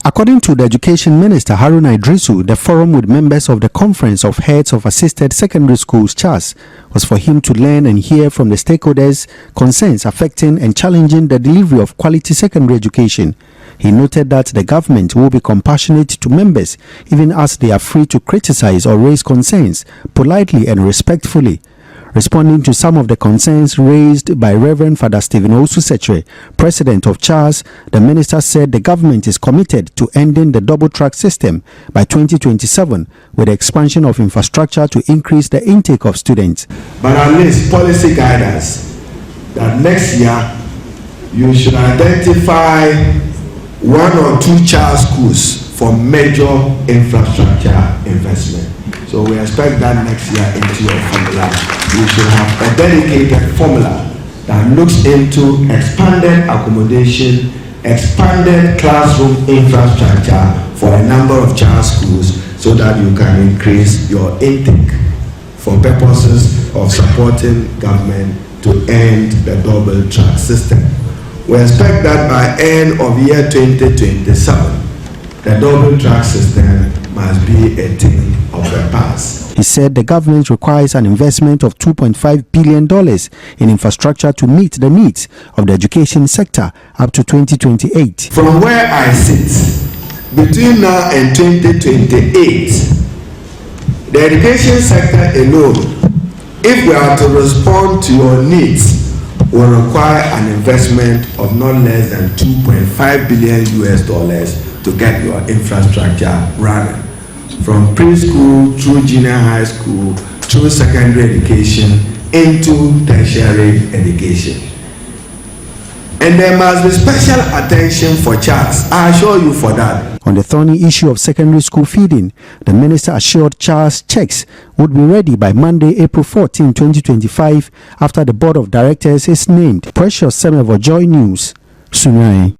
According to the Education Minister Haruna Idrisu, the forum with members of the Conference of Heads of Assisted Secondary Schools (CHAS) was for him to learn and hear from the stakeholders' concerns affecting and challenging the delivery of quality secondary education. He noted that the government will be compassionate to members even as they are free to criticize or raise concerns politely and respectfully. Responding to some of the concerns raised by Reverend Father Stephen Osuseche, president of CHAS, the minister said the government is committed to ending the double-track system by 2027 with the expansion of infrastructure to increase the intake of students. But at least policy guidance that next year you should identify 1 or 2 child schools for major infrastructure investment. So we expect that next year into your formula. You should have a dedicated formula that looks into expanded accommodation, expanded classroom infrastructure for a number of child schools so that you can increase your intake for purposes of supporting government to end the double track system. We expect that by end of year 2027, the double track system must be a thing of the past. He said the government requires an investment of $2.5 billion in infrastructure to meet the needs of the education sector up to 2028. From where I sit, between now and 2028, the education sector alone, if we are to respond to your needs, will require an investment of not less than $2.5 billion to get your infrastructure running. From preschool through junior high school, through secondary education, into tertiary education. And there must be special attention for CHAS. I assure you for that. On the thorny issue of secondary school feeding, the minister assured CHAS cheques would be ready by Monday, April 14, 2025, after the board of directors is named. Precious Semevo, Joy News, Sunai.